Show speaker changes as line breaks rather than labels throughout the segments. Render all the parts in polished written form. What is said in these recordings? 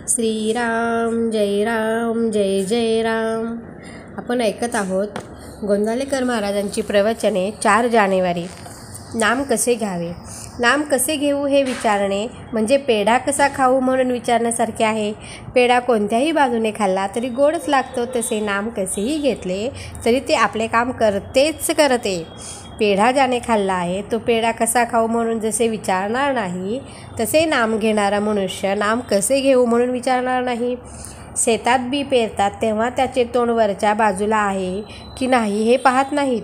श्रीराम जय जय राम. आपण ऐकत आहोत गोंंदालेकर महाराजांची प्रवचने. 4 जानेवारी. नाम कसे घ्यावे. नाम कसे घेऊ हे विचारणे म्हणजे पेढा कसा खाऊ म्हणून विचारण्यासारखे आहे. पेढा कोणत्याही बाजूने खाल्ला तरी गोडच लागतो, तसे नाम कसेही घेतले तरी ते आपले काम करतेच करते. पेढा ज्याने खाल्ला आहे तो पेढा कसा खाऊ म्हणून जसे विचारणार नाही, तसे नाम घेणारा मनुष्य नाम कसे घेऊ म्हणून विचारणार नाही. शेतात बी पेरतात तेव्हा त्याचे तोंड वरच्या बाजूला आहे की नाही हे पाहत नाहीत.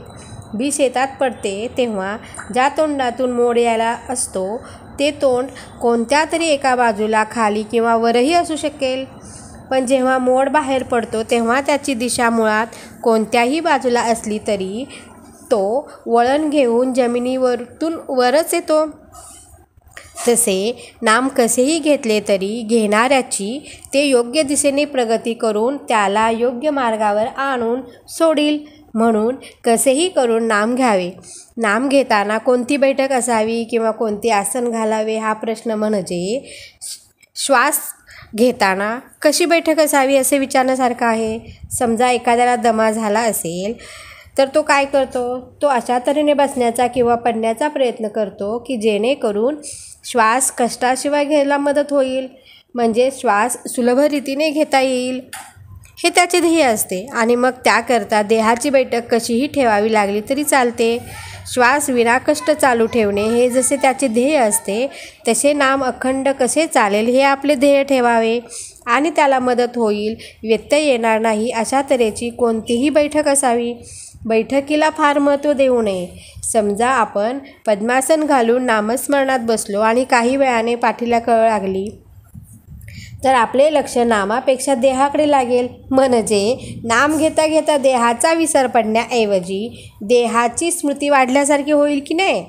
बी शेतात पडते तेव्हा ज्या तोंडातून मोड यायला असतो ते तोंड कोणत्या तरी एका बाजूला खाली किंवा वरही असू शकेल, पण जेव्हा मोड बाहेर पडतो तेव्हा त्याची दिशा मुळात कोणत्याही बाजूला असली तरी तो वळण घेऊन जमिनीवरतून वरच येतो. तसे नाम कसेही घेतले तरी घेणाऱ्याची ते योग्य दिशेने प्रगती करून त्याला योग्य मार्गावर आणून सोडील. म्हणून कसेही करून नाम घ्यावे. नाम घेताना कोणती बैठक असावी किंवा कोणते आसन घालावे हा प्रश्न म्हणजे श्वास घेताना कशी बैठक असावी असे विचारण्यासारखं आहे. समजा एखाद्याला दमा झाला असेल तर तो काय करतो, तो अशा तऱ्हेने बसण्याचा किंवा पडण्याचा प्रयत्न करतो की जेणेकरून श्वास कष्टाशिवाय घ्यायला मदत होईल, म्हणजे श्वास सुलभ रीतीने घेता येईल हे त्याचे ध्येय असते. आणि मग त्याकरता देहाची बैठक कशीही ठेवावी लागली तरी चालते. श्वास विनाकष्ट चालू ठेवणे हे जसे त्याचे ध्येय असते तसे नाम अखंड कसे चालेल हे आपले ध्येय ठेवावे आणि त्याला मदत होईल, व्यत्यय येणार नाही अशा तऱ्हेची कोणतीही बैठक असावी. बैठकीला फार महत्त्व देऊ नये. समजा आपण पद्मासन घालून नामस्मरणात बसलो आणि काही वेळाने पाठीला कळ लागली तर आपले लक्ष नामापेक्षा देहाकडे लागेल, म्हणजे नाम घेता घेता देहाचा विसर पडण्याऐवजी देहाची स्मृती वाढल्यासारखी होईल की नाही.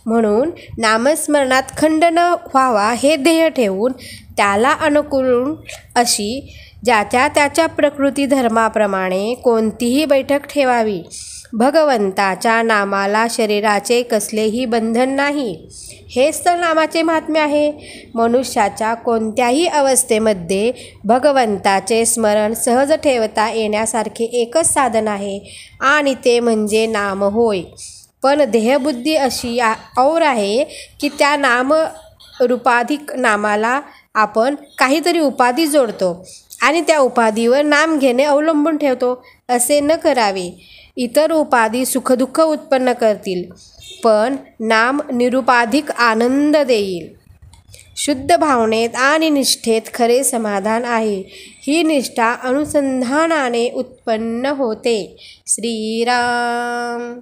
म्हणून नामस्मरणात खंड न व्हावा हे ध्येय ठेवून त्याला अनुकूल अशी ज्याच्या त्याच्या प्रकृती धर्माप्रमाणे कोणतीही बैठक ठेवावी. भगवंताच्या नामाला शरीराचे कसलेही बंधन नाही, हेच तर नामाचे महात्म्य आहे. मनुष्याच्या कोणत्याही अवस्थेमध्ये भगवंताचे स्मरण सहज ठेवता येण्यासारखे एकच साधन आहे आणि ते म्हणजे नाम होय. पण देहबुद्धी अशी और आहे की त्या नामरूपाधिक नामाला आपण काहीतरी उपाधी जोडतो आणि त्या उपाधीवर नाम घेणे अवलंबून ठेवतो. असे न करावे. इतर उपाधी सुखदुःख उत्पन्न करतील, पण नाम निरुपाधिक आनंद देईल. शुद्ध भावनेत आणि निष्ठेत खरे समाधान आहे. ही निष्ठा अनुसंधानाने उत्पन्न होते. श्रीराम.